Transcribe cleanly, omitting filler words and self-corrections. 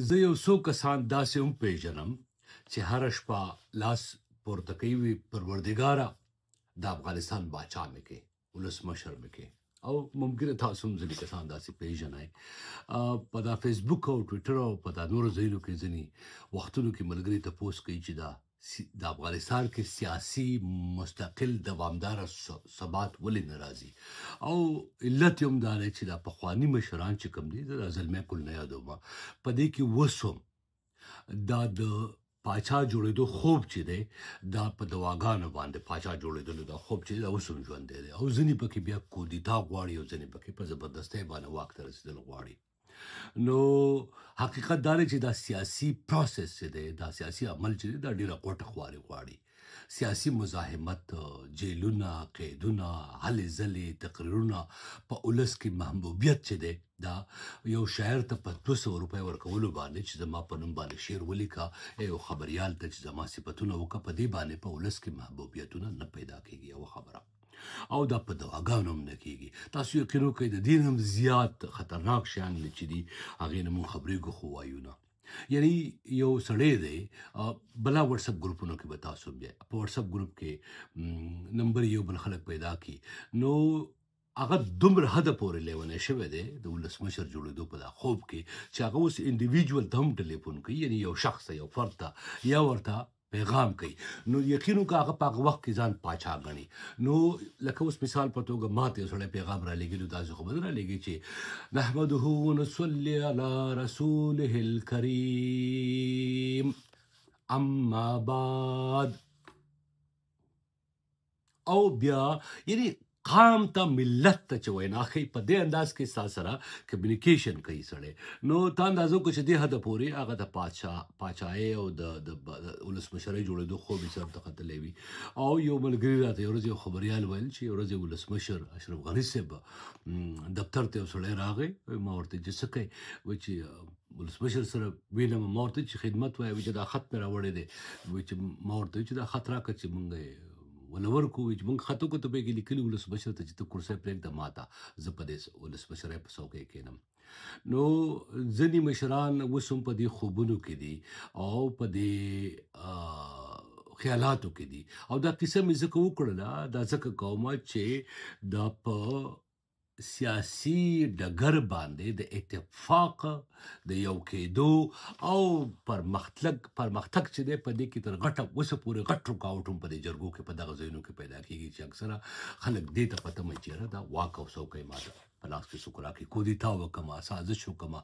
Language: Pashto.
زه یو څو کسان داسې هم پیژنم چې هره شپه لاس پورته کوي پروردګاره د افغانستان باچا مې کې ولسمشر مې کې او ممکنه تاسو هم ځینې کسان داسې پیژنئ په دا فیسبوک او ټویټر او په دا نورو ځایونو کې ځینې وختونو کې ملګري تپوس کوي چې د افغانستان کې سیاسي مستقل دوامداره ثبات ولې نه راځي او علت یې هم دا دی چې دا پخواني مشران چې کوم دي دا زلمی کل نه یادومه په دې کې اوس هم دا د پاچا جوړېدو خوب چې دی دا په دواګانو باندې پاچا جوړېدلو دا خوب چې دی دا اوس هم ژوندی دی او ځینې پکې بیا کودتا غواړي او ځینې پکې په زبردستۍ باندې واک ته رسېدل غواړي نو حقیقت دا دی چې دا سیاسي پروسس چې دی دا سیاسي عمل چې دی دا ډېره غوټه خواري غواړي سیاسي مزاحمت جیلونه قیدونه هلې ځلې تقریرونه په ولس کې محبوبیت چې دی دا یو شاعر ته په 200 روپۍ ورکولو باندې چې زما په نوم باندې شعر ولیکه یو خبریال ته چې زما صفتونه وکړه په دې باندې په ولس کې محبوبیتونه نه پیدا کېږي یوه خبره او دا په دواګانو هم نه کېږي تاسو یقین وکړئ د دې هم زیات خطرناک شیان چې دي هغې نه مونږ خبرېږو خو وایو نه یعنی یو سړی دی بلا وټسپ ګروپونو کې به تاسو بیا په وټسپ ګروپ کې نمبر یو بل خلک پیدا کړي نو هغه دومره حده پورې لیونی شوی دی د ولسمشر جوړېدو په دا خوب کې چې هغه اوس انډیویجول ته هم ټلیفون کوي یعنی یو شخص ته یو فرد ته یا ورته پیغام کوي نو یقین وکړه هغه په هغه وخت کې ځان پاچا ګڼي نو لکه اوس مثال په توګه ما ته یو سړی پیغام رالېږي نو تاسو خو به نه رالېږي چې نحمده ونصلي علی رسوله الکریم اما بعد او بیا یعنی قام ته ملت ته چې وینا ښیي په دې انداز کې ستا سره کمیونیکیشن کوي سړی نو تا اندازه وکړه چې دې حده پورې هغه د پاچایۍ او د ولسمشرۍ جوړېدو خوب یې سر ته ختلی وي او یو ملګري راته یو ورځ یو خبریال ویل چې یو ورځ ولسمشر اشرف غني صاحب دفتر ته یو سړی راغی ما ورته چې څه کوې وایي چې ولسمشر سره وینم ما ورته چې خدمت وایي چې دا خط مې راوړی دی وایي چې ما ورته چې دا خط راکړه چې مونږ ولور کو چې مونږ خطو کو ته به کې لیکلي ولسمشر ته چې ته کرسۍ پرېږده ما ته زه په دې ولسمشرۍ په څوکۍ کښېنم نو ځینې مشران اوس هم په دې خوبونو کې دي او په دې خیالاتو کې دي او دا کیسه مې ځکه وکړله دا ځکه کومه چې دا په سیاسي ډګر باندې د اتفاق د یو کېدو او پرمختګ چې دی په دې کې تر غټه اوسه پورې غټ رکاوټ هم په دې جرګو کې په دغه ځایونو کې پیدا کېږي چې اکثره خلک دې ته پته مه چېره دا واک او څوکۍ ما ته په لاس کې څوک راکړي کودتا وکړمه سازش وکړمه